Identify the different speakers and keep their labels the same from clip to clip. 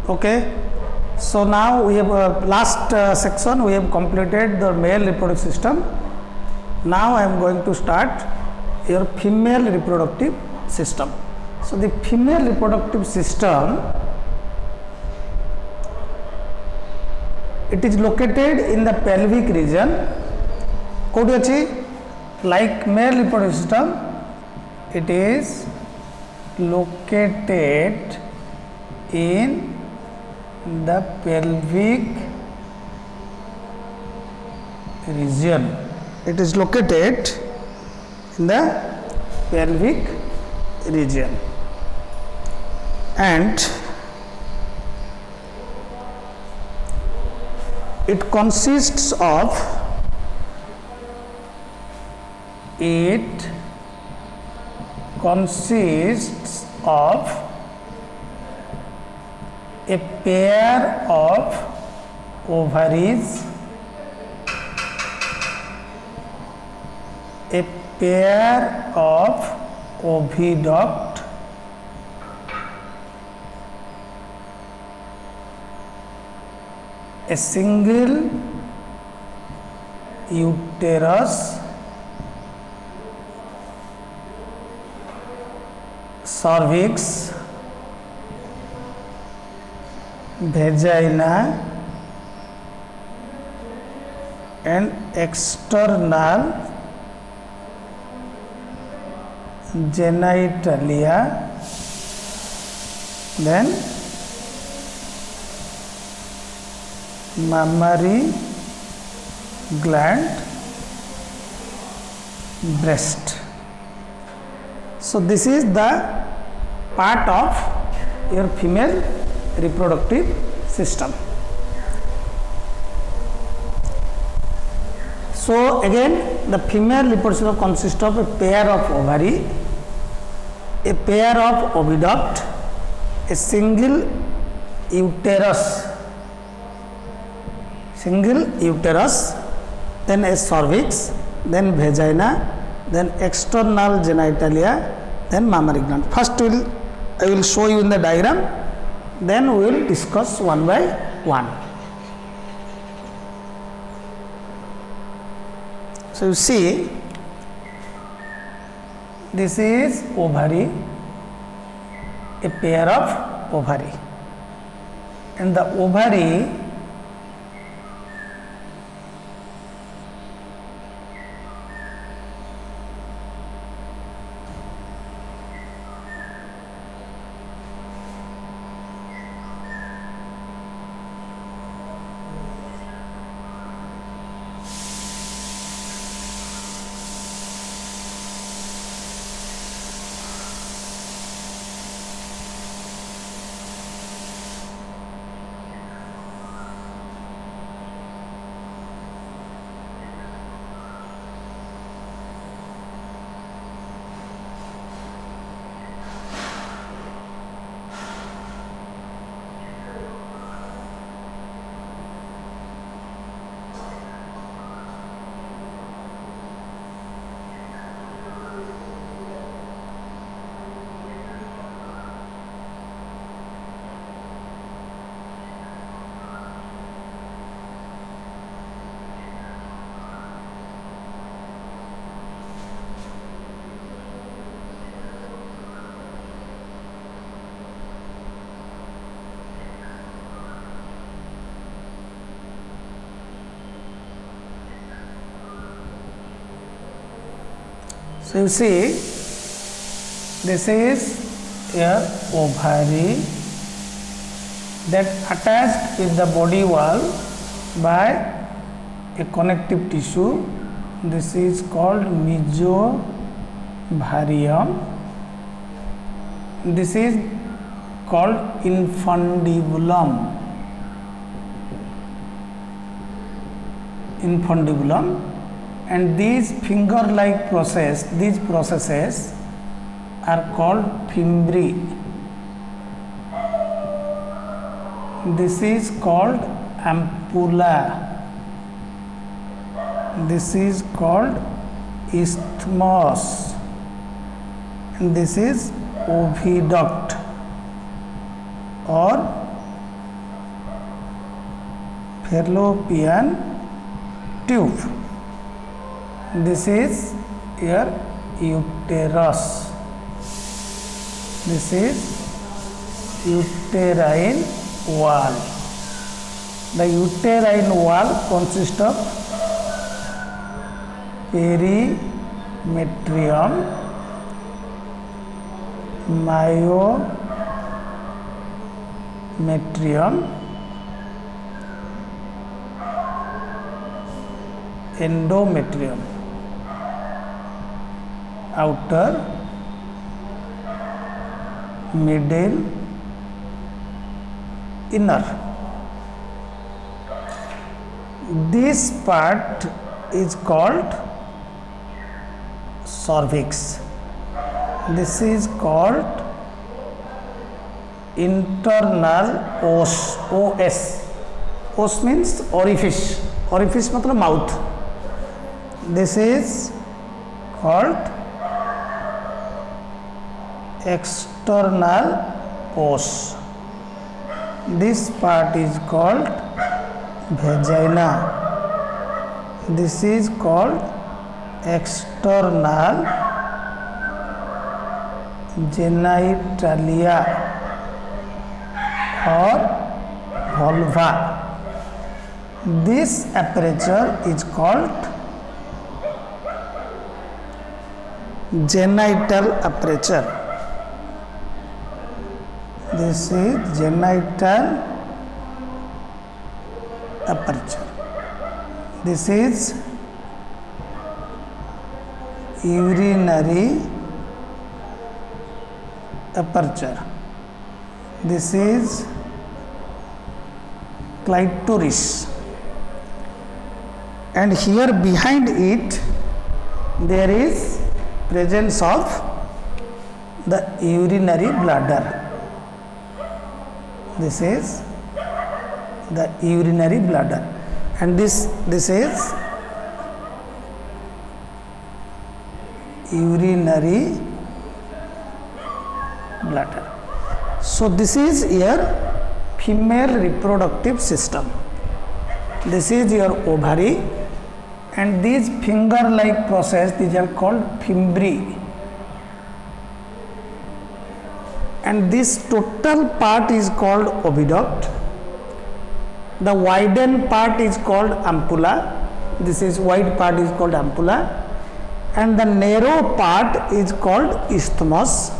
Speaker 1: Okay, so now we have last section we have completed the male reproductive system. Now I am going to start your female reproductive system. So the female reproductive system, it is located in the pelvic region. Kodi achi? Like male reproductive system, it is located in the pelvic region. It is located in the pelvic region, and it consists of a pair of ovaries, a pair of oviduct, a single uterus, cervix, vagina, and external genitalia, then mammary gland, breast. So this is the part of your female reproductive system. So again, the female reproductive system consists of a pair of ovary, a pair of oviduct, a single uterus, then a cervix, then vagina, then external genitalia, then mammary gland. First I will show you in the diagram, then we will discuss one by one. So you see, this is ovary, a pair of ovary, and the ovary so you see, this is a ovary that attached with the body wall by a connective tissue. This is called mesothelium. This is called infundibulum. And these finger-like processes are called fimbri. This is called ampulla. This is called isthmus. And this is oviduct or fallopian tube. This is your uterus. This is uterine wall. The uterine wall consists of perimetrium, myometrium, endometrium, outer, middle, inner. This part is called cervix. This is called internal os. Os. Os means orifice. Orifice मतलब mouth. This is called external os. This part is called vagina. This is called external genitalia or vulva. This aperture is called genital aperture. This is genital aperture. This is urinary aperture. This is clitoris, and here behind it there is presence of the urinary bladder. This is the urinary bladder, and this is urinary bladder. So this is your female reproductive system. This is your ovary, and these finger like process, these are called fimbriae, and this total part is called oviduct. The widened part is called ampulla. This is wide part is called ampulla, and the narrow part is called isthmus.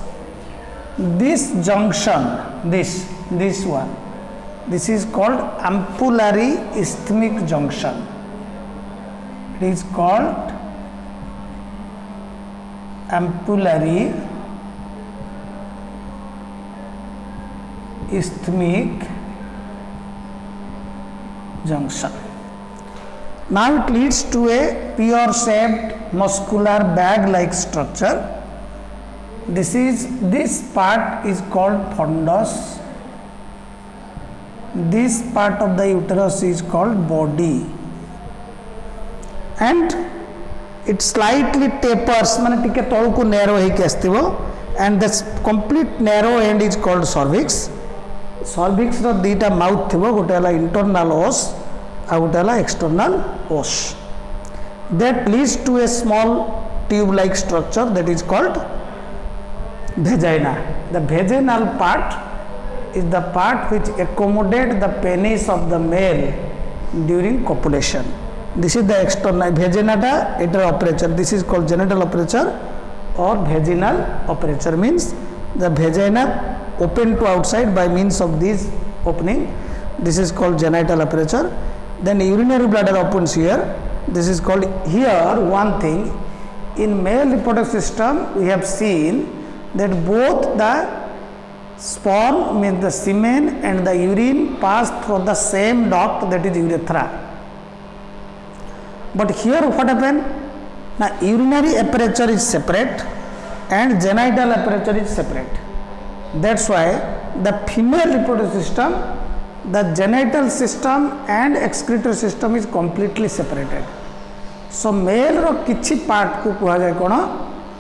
Speaker 1: This junction, this one, this is called ampullary isthmic junction. It is called ampullary isthmic junction. Now it leads to a pear shaped muscular bag like structure. This part is called fundus. This part of the uterus is called body, and it slightly tapers, माने टिके तल को narrow है कि अस्तिवो, and the complete narrow end is called cervix. Cervix row दीटा mouth थिवो, गोटे वाला internal os, आ गोटे वाला external os. That leads to a small tube-like structure that is called vagina. The vaginal part is the part which accommodates the penis of the male during copulation. This is the external vagina. It is aperture. This is called genital aperture or vaginal aperture. Means the vagina open to outside by means of this opening. This is called genital aperture. Then urinary bladder opens here. This is called here. One thing in male reproductive system we have seen that both the sperm, means the semen, and the urine pass through the same duct, that is urethra. But here what happened? Now urinary aperture is separate and genital aperture is separate. That's why the female reproductive system, the genital system and excretory system is completely separated. So male रो किछि part को कहा जाए कोन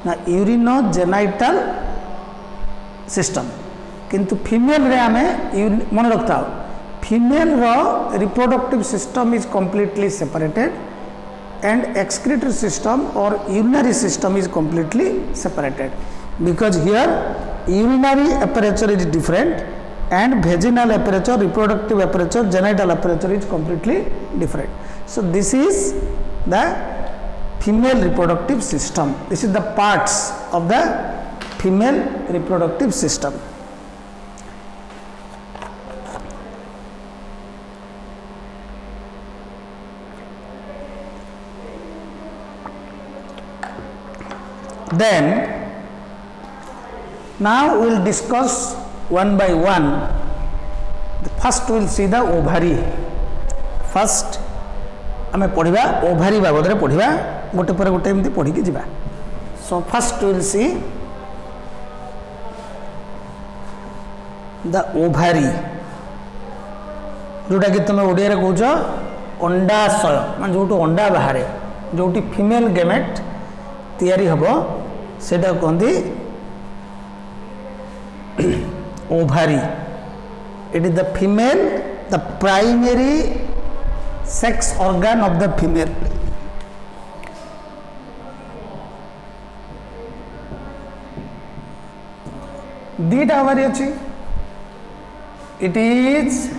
Speaker 1: ना urinogenital system, किंतु female रे आमे मन रखता female reproductive system is completely separated and excretory system or urinary system is completely separated, because here urinary aperture is different and vaginal aperture, reproductive aperture, genital aperture is completely different. So this is the female reproductive system. This is the parts of the female reproductive system. Then now we will discuss one by one. First we will see the ovary. First आमे पढ़िबा ovary बाबद रे पढ़िबा गोटे पर गोटे एमती पढ़ी के जिबा. So first we will see the ovary, जोटा कि तुम ओडिया रे कहूछ अंडाशय, मान जोटो अंडा बाहरे, जोटी फीमेल गेमेट तैयारी हबो सेटा कहंदी ovary. It is the female, the primary sex organ of the female. दीटा ovary अछि. It is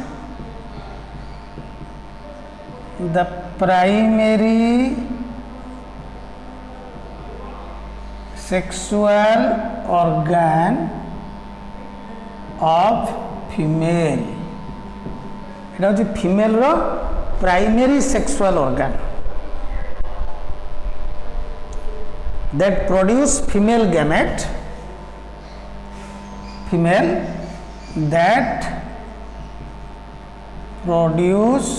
Speaker 1: the primary sexual organ of female. এটা হচ্ছে ফিমেল র primary sexual organ that produce female gamete, female that produce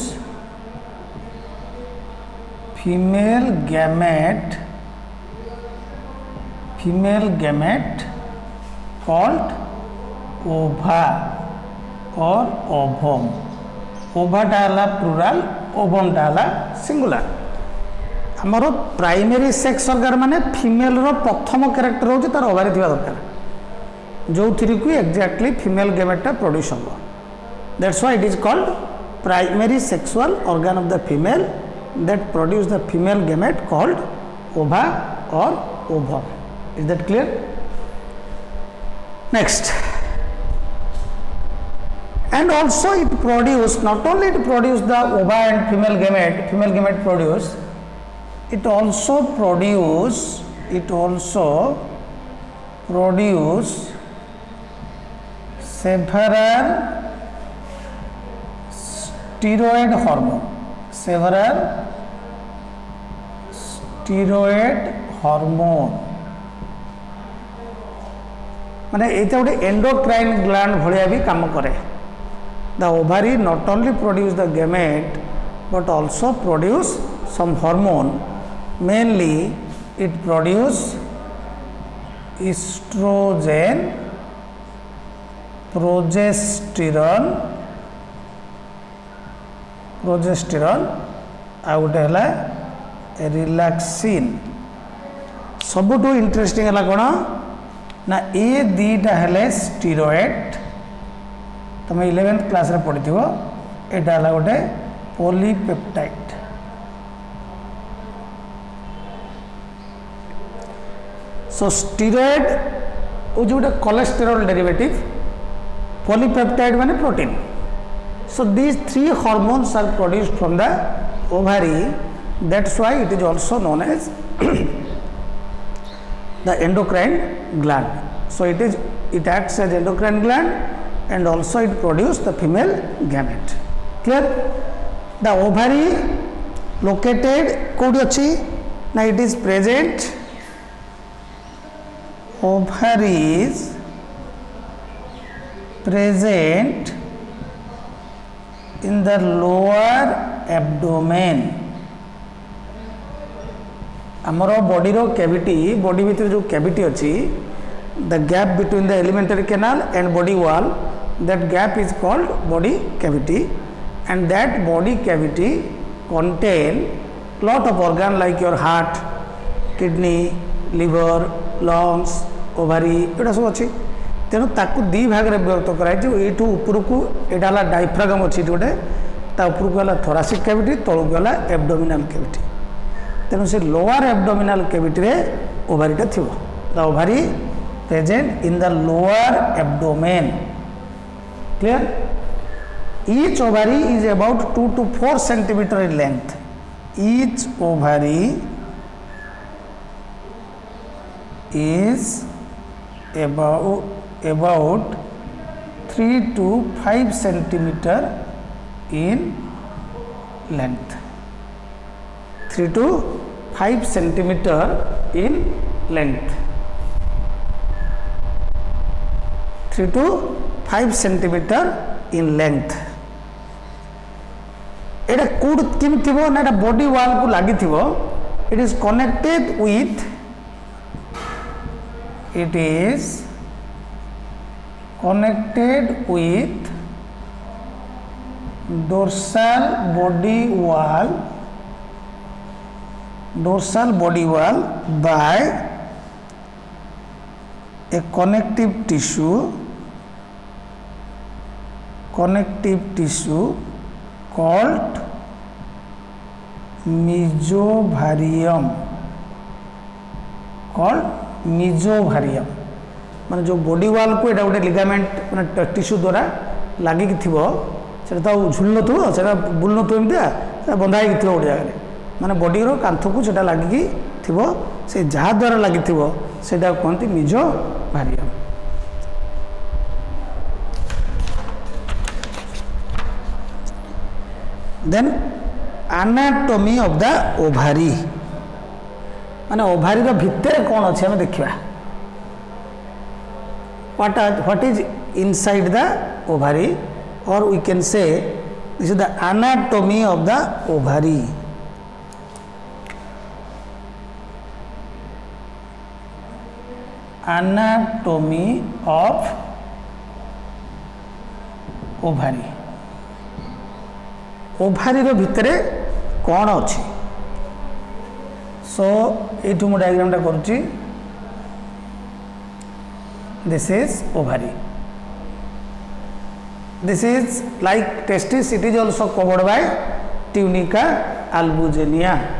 Speaker 1: female gamete called ova or ovum. ओभा टा plural, ovum टा singular. आमर primary sex organ माने female रो प्रथम character होची तार ओभारी थिबा दरकार, जो थ्री को एग्जैक्टली फीमेल गेमेट टा प्रोड्यूस होबो. That's why it is called primary sexual organ of the female that produce the female gamete called ova और ovum. Is that clear? Next. And also it produce, not only it produce the ova and female gamete produce, it also produce several steroid hormone, माने एटा गोटे endocrine gland भलिया भी काम करे. The ovary not only produce the gamete but also produce some hormone. Mainly it produce estrogen, progesterone आउ गोटे है relaxin. सबुठू interesting है कौन ना ये दीटा है स्टीरॉयड. तुम 11th क्लास रे पढ़ी थो. एटा है गोटे पॉलीपेप्टाइड. सो स्टीरॉयड वो जो गोटे कोलेस्टेरॉल डेरिवेटिव, पॉलीपेप्टाइड माने protein. So these three hormones are produced from the ovary. That's why it is also known as the endocrine gland. So it acts as endocrine gland and also it produces the female gamete. Clear? The ovary located kodi achi na it is present. Ovary is present in the lower abdomen. आमर body रो cavity, body भीतर जो cavity अच्छी, the gap between the elementary canal and body wall, that gap is called body cavity. And that body cavity contain lot of organ like your heart, kidney, liver, lungs, ovary, एटा सब अच्छी. तेणु ताकू दी भाग में विभक्त कराई ये उपरकू यहाँ डायफ्रागम अच्छी गोटे ता उपरकू गला थोरासिक कैविटी तलू गला एब्डोमिनाल कैविटी तेणु से लोअर एब्डोमिनाल कैविटी रे ओभारीटा थी the ovary present in the lower abdomen clear each ovary is about 2 to 4 centimeter in length each ovary is about 3 to 5 centimeter in length 3 to 5 centimeter in length 3 to 5 centimeter in length एटा कूड किम थिबो ना एटा body wall को लागि थिबो it is connected with it is connected with dorsal body wall by a connective tissue called mesothelium माने जो body wall को एटा गोटे ligament माने टिश्यू द्वारा लागी थिबो सेटा तो झुल नथो सेटा बुल नथो एमतिया सेटा बंधा ही थिबो गोटे जगह माने बॉडी रो कांथ को सेटा लागी थिबो से जहा द्वारा लागी थिबो सेटा कोनती mesothelium then anatomy of the ovary माने ओभारी रो भितर कौन अच्छे हमें देखिबा what is inside the ovary or we can say this is the anatomy of the ovary anatomy of ovary ovary रो भितरे कौन अच्छी सो ये मु डायग्राम टा करुच्ची this is ovary this is like testis it is also covered by tunica albuginea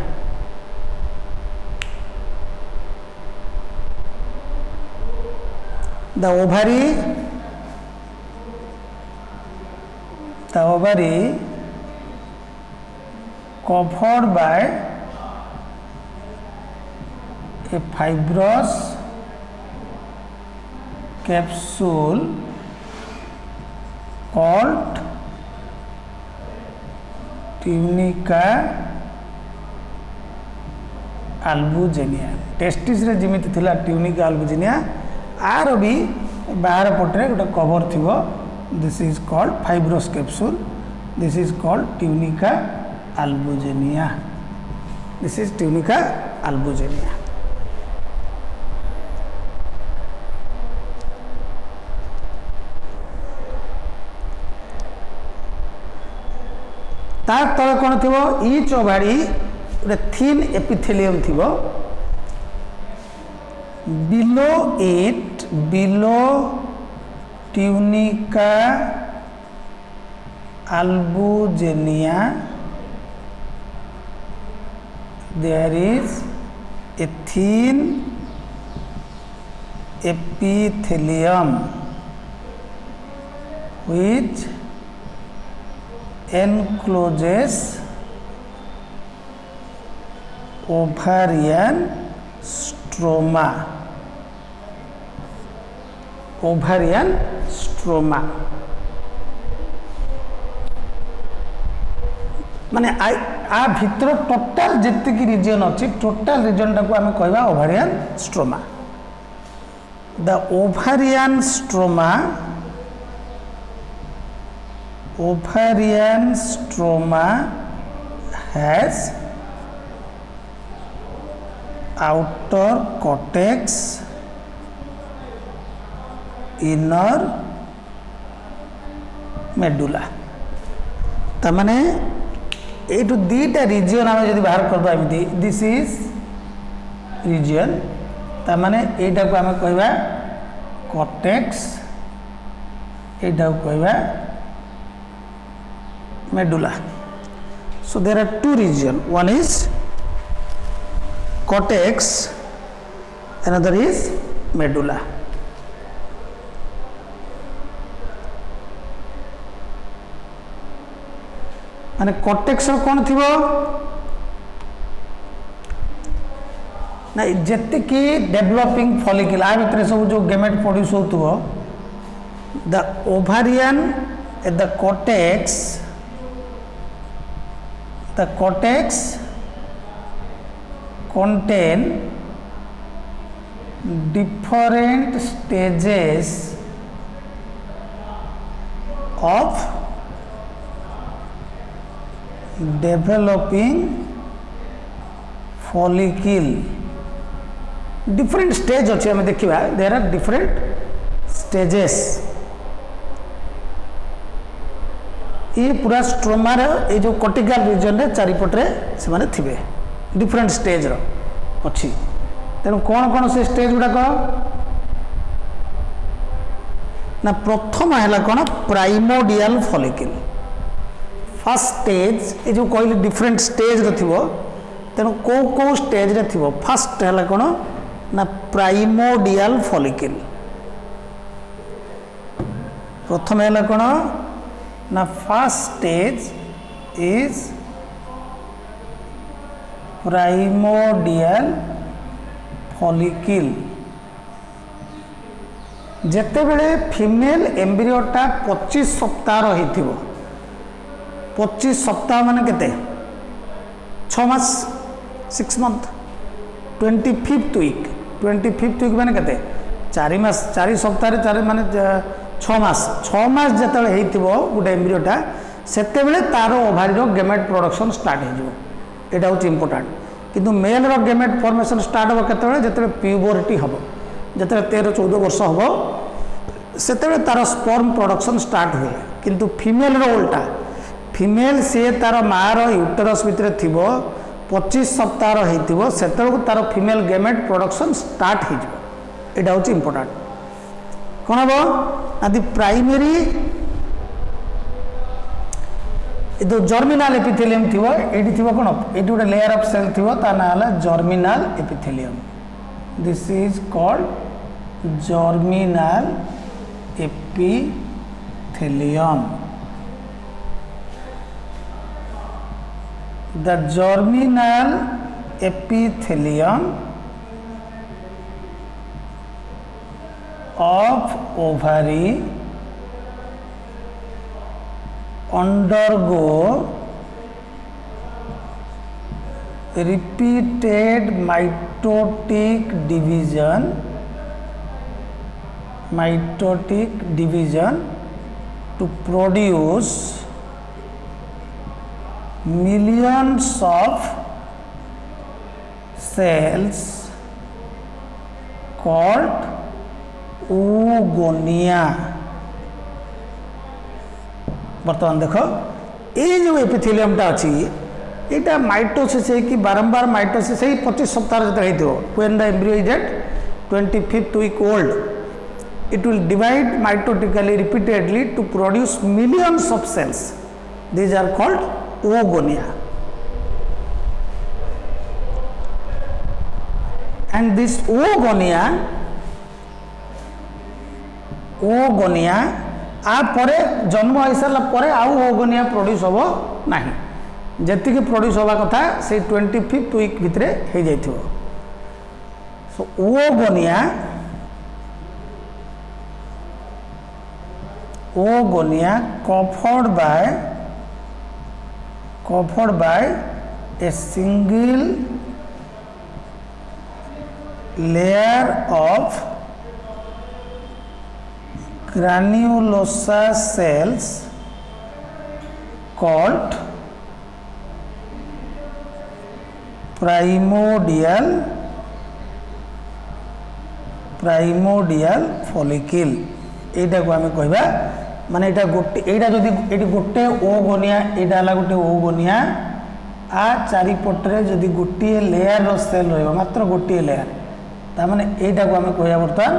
Speaker 1: the ovary covered by a fibrous capsule called tunica albuginea testis रे जिमिति थिला tunica अल्बुजिनिया are भी बाहर पटरे गोटे कवर थिबो this is called fibrous capsule this is called tunica albuginea this is tunica albuginea तार तले कौन थी ईच ओभारी गोटे थीन एपिथेलियम थी below tunica albuginea there is a thin epithelium which encloses ovarian stroma माने आ भितर total जितकी reason अच्छी टोटल रीजन टाको आम कहवा ovarian stroma the ovarian stroma has outer cortex inner medulla तमाने एटू दीटा रीजन आम जब बाहर करबा एमती दिस इज रीजन तमाने एटा को आम कहबा कॉर्टेक्स एटा कहबा medulla. So there are two regions. One is cortex, another is medulla. माने cortex कौन थी ना जेते कि डेवलपिंग फॉलिकल आ भीतर सब जो गेमेट प्रोड्यूस होतुव the ovarian at the cortex contain different stages of developing follicle. Different stage अच्छे हमें देखिए there are different stages. ये पूरा स्ट्रोमा ये जो कॉर्टिकल रीजन रे चारिपटे से माने थिबे डिफरेंट स्टेज रो अच्छी तेणु कौन कौन से स्टेज गुड़ाक ना प्रथम है कौन प्राइमोडियल फॉलिकल फर्स्ट स्टेज ये जो कहली डिफरेंट स्टेज रो थिबो तेणु को स्टेज रे थिबो फर्स्ट है कौन ना प्राइमोडियल फॉलिकल प्रथम है कौन ना first stage is primordial follicle जेते बेले फीमेल एम्ब्रियोटा 25 सप्ताह रही 25 सप्ताह माने केते 6 मास 6 month 25th week 25th week माने केते 4 मास 4 सप्ताह रे 4 माने 6 मास जतले हेइथिबो गुटे एम्ब्रियोटा सेते बेले तार ओभारी रो गेमेट प्रोडक्शन स्टार्ट हे जिवो एटा होची इंपोर्टेंट किंतु मेल रो गेमेट फॉर्मेशन स्टार्ट हो केतले जतले प्यूबरिटी हबो जतले 13-14 वर्ष हबो सेते बेले तार स्पर्म प्रोडक्शन स्टार्ट हुए किंतु फीमेल रो उल्टा फीमेल से तार मार यूटेरस भितर थिबो 25 सप्ताह रो हेइथिबो सेते बेले तार फीमेल गेमेट प्रोडक्शन स्टार्ट हे जिवो एटा होची इंपोर्टेंट कौन हम आदि प्राइमरी जो जर्मिनाल एपिथेलियम थी ये कौन ये गोटे लेयर ऑफ सेल थी ना germinal epithelium this is called germinal epithelium the germinal epithelium of ovary undergo repeated mitotic division to produce millions of cells called oogonia. बर्तमान देख ये जो एपिथेलियम टा अच्छी यहाँ माइटोसिस है कि बारंबार माइटोसिस है 25 सप्ताह जो when the embryo is at 25th week old it will divide mitotically repeatedly to produce millions of cells these are called oogonia and this oogonia आपर जन्म हो सारा आउ oogonia प्रोड्यूस हम ना जी प्रोड्यूस हवा कथा से 25th वीक भितर हो जाइथिबो सो oogonia covered by a single layer of granulosa cells called primordial follicle एटा को हमें कहबा माने एटा गोटे एटा जदी एटी गोटे oogonia एटा हला गोटे oogonia आ चारि पटरे जदी गोटे लेयर रो सेल रहबा मात्र गोटे लेयर ता माने एटा को हमें कहया बर्तमान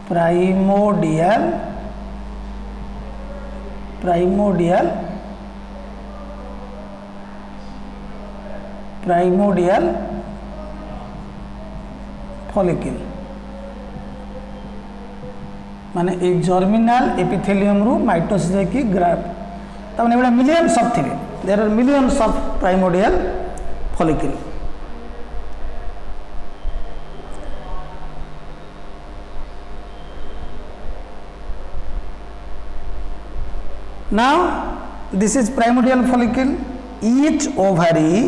Speaker 1: प्राइमोडियल प्राइमोडियल फॉलिकल माने एक जर्मिनाल एपिथेलियम रु माइटोसिस की ग्राफ्ट तब एवं मिलियंस ऑफ थे there are millions of primordial follicle now this is primordial follicle each ovary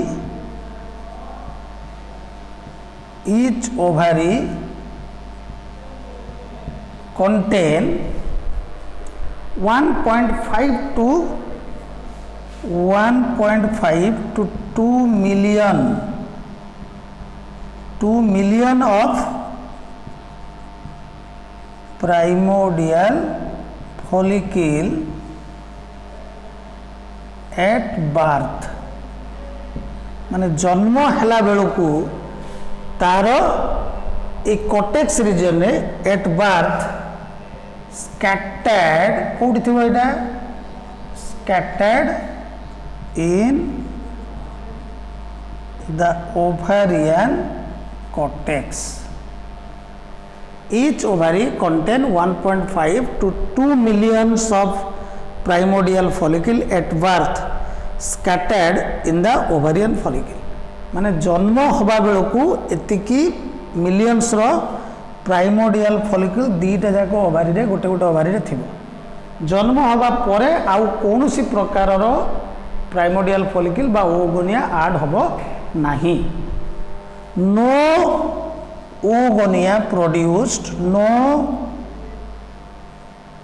Speaker 1: contain 1.5 to 2 million of primordial follicle at birth माने जन्म हैला बेलू तार ए कॉटेक्स रीजन रे एट बर्थ स्कैटर्ड कोड थी एटा scattered in the ovarian cortex each ovary contain 1.5 to 2 millions of primordial follicle at birth scattered in the ovarian follicle माने जन्म हवा बेलू एतिकी मिलियंस रो प्राइमोडियल फॉलिकल दीटा जाक ओभारी रे गोटे गोटे ओभारी रे थिबो जन्म हवा परे आउ कोनोसी प्रकार रो प्राइमोडियल फॉलिकल बा ओगोनिया ऐड हबो नाही no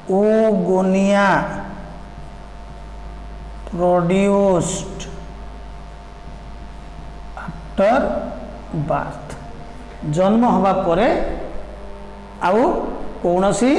Speaker 1: oogonia produced after birth जन्म हवा परे आउ कौनसी